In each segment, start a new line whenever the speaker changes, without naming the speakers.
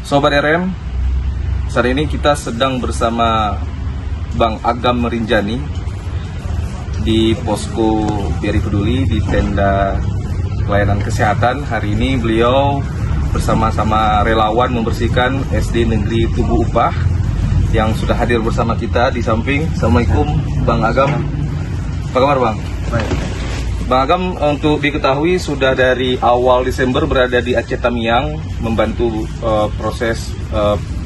Sobat RM, saat ini kita sedang bersama Bang Agam Merinjani di posko BRI Peduli di tenda pelayanan kesehatan. Hari ini beliau bersama-sama relawan membersihkan SD Negeri Tugu Upah yang sudah hadir bersama kita di samping. Assalamualaikum Bang Agam. Apa kabar Bang?
Baik.
Bang Agam, untuk diketahui sudah dari awal Desember berada di Aceh Tamiang membantu proses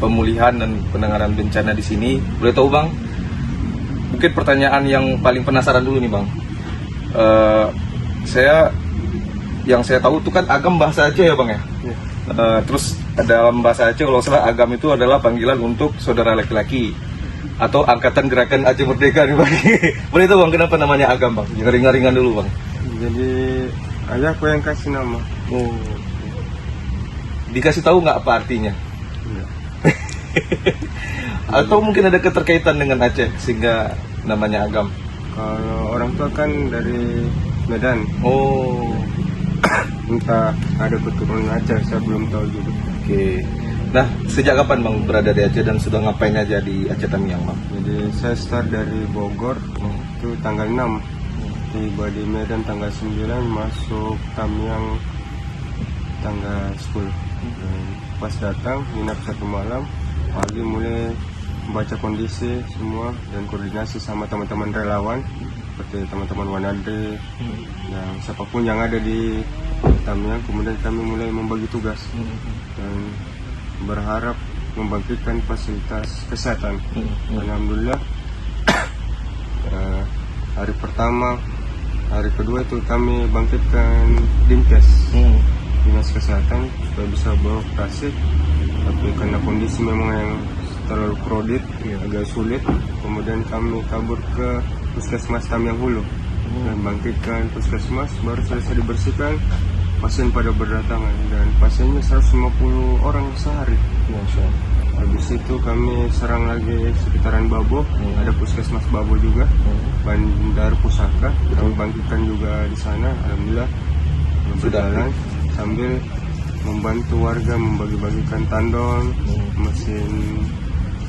pemulihan dan penanganan bencana di sini. Boleh tahu Bang, mungkin pertanyaan yang paling penasaran dulu nih Bang. Yang saya tahu itu kan Agam bahasa Aceh ya Bang ya?
Ya.
Terus dalam bahasa Aceh kalau salah Agam itu adalah panggilan untuk saudara laki-laki atau Angkatan Gerakan Aceh Merdeka nih Bang. Boleh tahu Bang kenapa namanya Agam Bang? Ringan-ringan dulu Bang.
Jadi ayahku yang kasih nama.
Oh. Dikasih tahu nggak apa artinya?
Ya.
Atau mungkin ada keterkaitan dengan Aceh sehingga namanya Agam?
Kalau orang tua kan dari Medan,
Oh.
entah ada keturunan Aceh, saya belum tahu juga.
Oke. Nah, sejak kapan Bang berada di Aceh dan sudah ngapain aja di Aceh Tamiang Bang?
Jadi saya start dari Bogor, itu tanggal 6. Tiba di Medan tanggal 9, masuk Tamiang tanggal 10. Dan pas datang, nginap 1 malam, pagi mulai membaca kondisi semua dan koordinasi sama teman-teman relawan seperti teman-teman Wanadri yang siapapun yang ada di Tamiang. Kemudian kami mulai membagi tugas dan berharap membangkitkan fasilitas kesehatan. Alhamdulillah, hari pertama, hari kedua itu kami bangkitkan Dinkes, Dinas Kesehatan, supaya bisa beroperasi. Tapi karena kondisi memang yang terlalu kredit, agak sulit, kemudian kami kabur ke Puskesmas Tamiang Hulu dan bangkitkan Puskesmas. Baru selesai dibersihkan, pasien pada berdatangan dan pasiennya 150 orang sehari. Habis itu kami serang lagi sekitaran Babo, ada Puskesmas Babo juga, Bandar Pusaka, kami bangkitkan juga di sana. Alhamdulillah berjalan sambil membantu warga membagi-bagikan tandon, mesin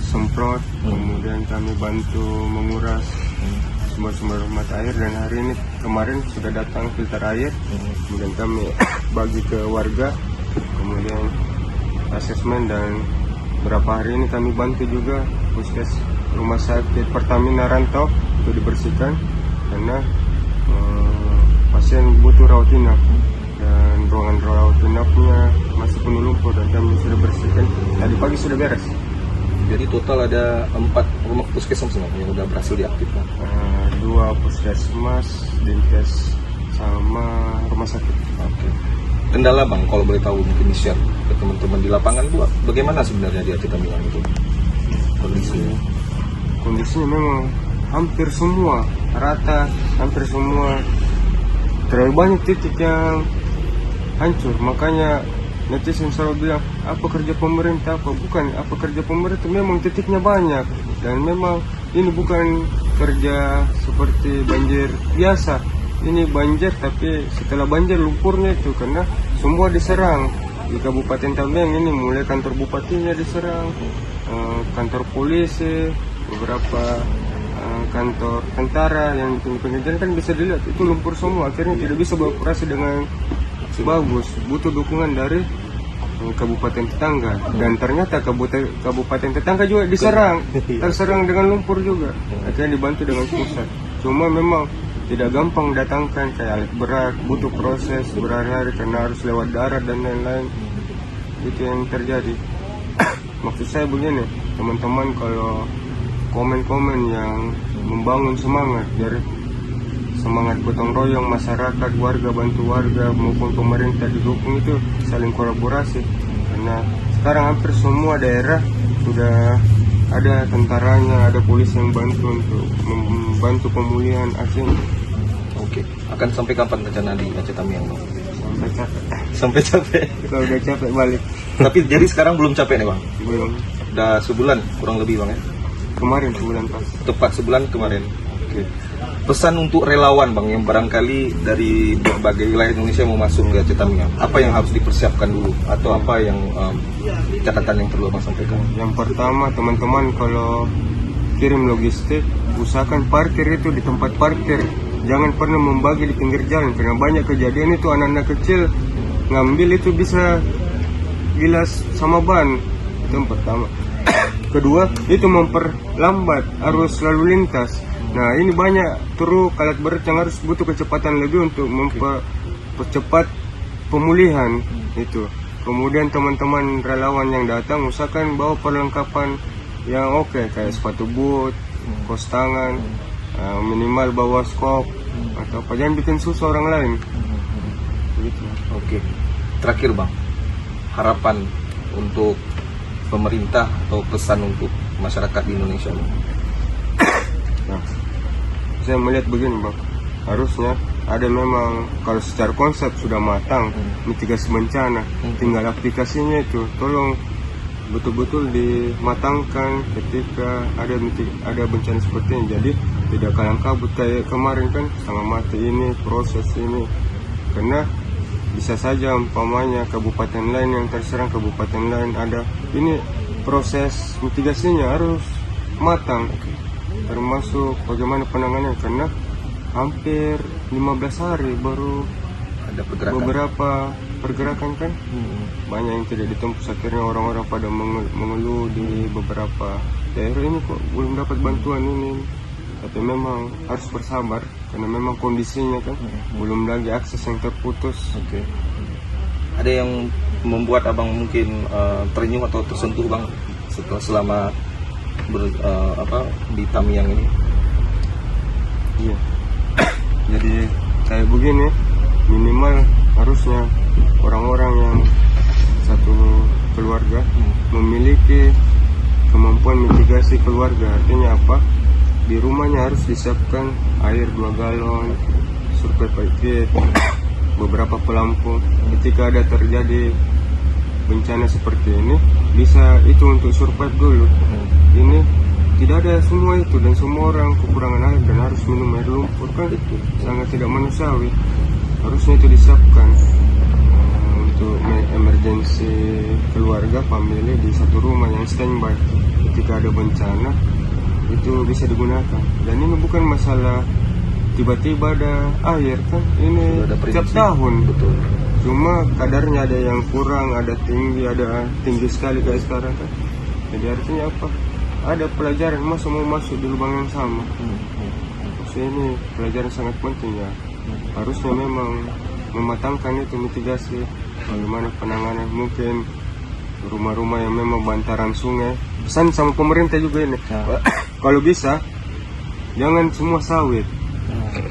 semprot, kemudian kami bantu menguras sumber-sumber mata air. Dan hari ini kemarin sudah datang filter air, kemudian kami bagi ke warga, kemudian asesmen. Dan berapa hari ini kami bantu juga puskes rumah sakit Pertamina Rantau untuk dibersihkan karena pasien butuh rawat inap dan ruangan rawat inapnya masih penuh lumpur dan kami sudah bersihkan. Tadi pagi sudah beres.
Jadi total ada 4 rumah puskesmas yang sudah berhasil diaktifkan.
2 puskesmas, Dinkes, sama rumah sakit.
Oke. Kendala Bang, kalau boleh tahu mungkin di-share ke teman-teman di lapangan Bu, bagaimana sebenarnya di Aceh Tamiang itu kondisinya?
Kondisinya memang hampir semua rata, hampir semua terlalu banyak titik yang hancur. Makanya netizen selalu bilang, apa kerja pemerintah, apa bukan? Apa kerja pemerintah? Memang titiknya banyak dan memang ini bukan kerja seperti banjir biasa. Ini banjir, tapi setelah banjir lumpurnya itu karena semua diserang. Di Kabupaten Tamiang ini mulai kantor bupatinya diserang, kantor polisi, beberapa kantor tentara yang di pengajian kan bisa dilihat itu lumpur semua. Akhirnya tidak bisa beroperasi dengan bagus, butuh dukungan dari kabupaten tetangga. Dan ternyata kabupaten tetangga juga diserang, terserang dengan lumpur juga. Akhirnya dibantu dengan pusat. Cuma memang tidak gampang datangkan kayak alat berat, butuh proses berhari-hari karena harus lewat darat dan lain-lain. Itu yang terjadi. Maksud saya begini, teman-teman, kalau komen-komen yang membangun semangat dari semangat gotong royong masyarakat, warga bantu warga maupun pemerintah didukung, itu saling kolaborasi. Karena sekarang hampir semua daerah sudah ada tentaranya, ada polisi yang bantu untuk membantu pemulihan Aceh.
Oke, akan sampai kapan rencana di Aceh Tamiang Bang?
Sampai capek.
Sampai capek.
Kalau udah capek balik.
Tapi jadi sekarang belum capek nih Bang?
Belum.
Udah sebulan kurang lebih Bang ya?
Kemarin sebulan pas.
Tepat sebulan kemarin. Oke. Pesan untuk relawan Bang yang barangkali dari berbagai wilayah Indonesia mau masuk ke Aceh Tamiang, apa yang harus dipersiapkan dulu atau apa yang catatan yang perlu Bang sampaikan?
Yang pertama, teman-teman kalau kirim logistik, usahakan parkir itu di tempat parkir. Jangan pernah membagi di pinggir jalan, karena banyak kejadian itu anak-anak kecil ngambil itu bisa gilas sama ban. Itu yang pertama. Kedua, itu memperlambat arus lalu lintas. Nah, ini banyak truk alat berat yang harus butuh kecepatan lebih untuk mempercepat pemulihan itu. Kemudian teman-teman relawan yang datang usahakan bawa perlengkapan yang oke, kayak sepatu boot, kos tangan, minimal bawa skop atau apa, jangan bikin susah orang lain. Gitu.
Oke. Terakhir Bang, harapan untuk pemerintah atau pesan untuk masyarakat di Indonesia.
Nah, saya melihat begini Bang, harusnya ada memang kalau secara konsep sudah matang mitigasi bencana, tinggal aplikasinya itu tolong betul-betul dimatangkan ketika ada bencana seperti ini. Jadi tidak kalang kabut kayak kemarin kan, setengah mati ini proses ini, karena bisa saja umpamanya kabupaten lain yang terserang, kabupaten lain ada ini, proses mitigasinya harus matang, termasuk bagaimana penanganannya, karena hampir 15 hari baru
Ada pergerakan.
beberapa pergerakan kan. Banyak yang tidak ditembus, akhirnya orang-orang pada mengeluh di beberapa daerah, ini kok belum dapat bantuan ini. Tapi memang harus bersabar karena memang kondisinya kan belum lagi akses yang terputus.
Oke. Ada yang membuat Abang mungkin terenyuh atau tersentuh Bang selama di Tamiang ini?
Iya. Jadi kayak begini, minimal harusnya orang-orang yang satu keluarga memiliki kemampuan mitigasi keluarga. Artinya apa? Di rumahnya harus disiapkan air 2 galon, survei paket, beberapa pelampung. Ketika ada terjadi bencana seperti ini, bisa itu untuk survive dulu. Ini tidak ada semua itu, dan semua orang kekurangan air dan harus minum air lumpur kan, itu sangat tidak manusiawi. Harusnya itu disiapkan untuk emergensi keluarga, family di satu rumah yang standby. Ketika ada bencana itu bisa digunakan. Dan ini bukan masalah tiba-tiba ada air kan, ini tiap tahun.
Betul.
Cuma kadarnya ada yang kurang, ada tinggi sekali kayak sekarang kan. Jadi artinya apa? Ada pelajaran, masa mau masuk di lubang yang sama. Maksudnya ini pelajaran sangat penting ya. Harusnya memang mematangkan itu mitigasi, bagaimana penanganan. Mungkin rumah-rumah yang memang bantaran sungai, pesan sama pemerintah juga ini, kalau bisa jangan semua sawit,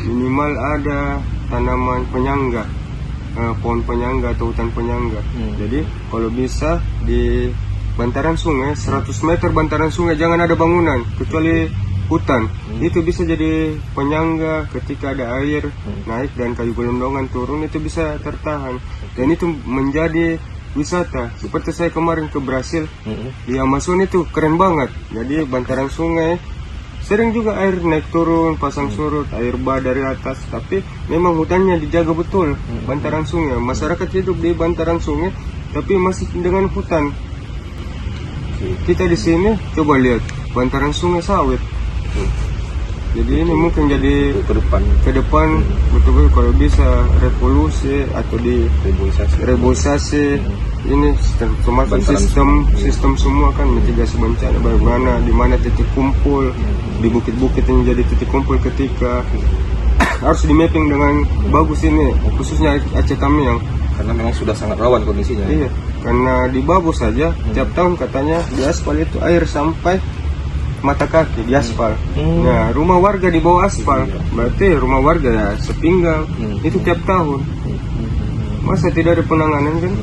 minimal ada tanaman penyangga, pohon penyangga atau hutan penyangga. Jadi kalau bisa di bantaran sungai 100 meter bantaran sungai jangan ada bangunan kecuali hutan. Itu bisa jadi penyangga, ketika ada air naik dan kayu gelondongan turun itu bisa tertahan, dan itu menjadi wisata. Seperti saya kemarin ke Brasil, di Amazon itu keren banget. Jadi bantaran sungai sering juga air naik turun, pasang surut, air bah dari atas, tapi memang hutannya dijaga betul. Bantaran sungai, masyarakat hidup di bantaran sungai tapi masih dengan hutan. Kita di sini coba lihat bantaran sungai sawit. Jadi ini mungkin jadi ke depan betul-betul kalau bisa revolusi atau di reboisasi ini termasuk sistem semua kan, mitigasi bencana, bagaimana di mana titik kumpul di bukit-bukit yang jadi titik kumpul, ketika harus di mapping dengan bagus ini, khususnya Aceh Tamiang
karena memang sudah sangat rawan kondisinya.
Iya, karena di Babu saja tiap tahun katanya di aspal itu air sampai mata kaki di aspal. Nah, rumah warga di bawah aspal, berarti rumah warga ya sepinggang. Itu tiap tahun. Masa tidak ada penanganan kan?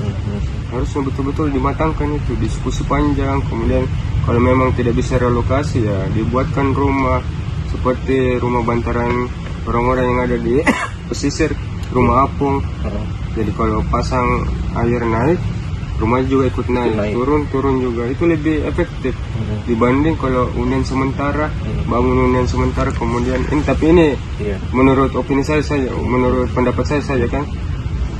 Harusnya betul-betul dimatangkan itu, diskusi panjang. Kemudian kalau memang tidak bisa relokasi ya dibuatkan rumah seperti rumah bantaran orang-orang yang ada di pesisir, rumah apung. Jadi kalau pasang air naik rumah juga ikut naik,
naik.
turun juga. Itu lebih efektif dibanding kalau hunian sementara, bangun hunian sementara kemudian ini. Tapi ini
Iya.
menurut opini saya saja, menurut pendapat saya saja kan,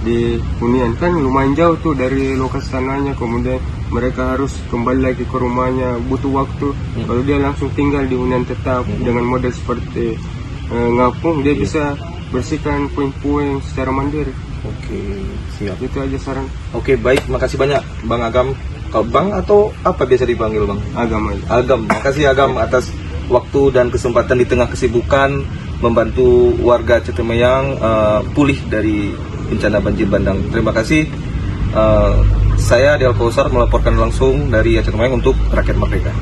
di hunian kan lumayan jauh tuh dari lokasi tanahnya, kemudian mereka harus kembali lagi ke rumahnya, butuh waktu. Kalau dia langsung tinggal di hunian tetap dengan model seperti ngapung, dia bisa bersihkan puing-puing secara mandiri.
Oke, siap.
Itu aja saran
Oke, baik, makasih banyak Bang Agam. Kalau Bang atau apa biasa dipanggil Bang?
agama aja.
Agam, makasih Agam atas waktu dan kesempatan di tengah kesibukan membantu warga Cetemeyang pulih dari bencana banjir bandang. Terima kasih. Saya Del Kausar melaporkan langsung dari Cetemeyang untuk Rakyat Merdeka.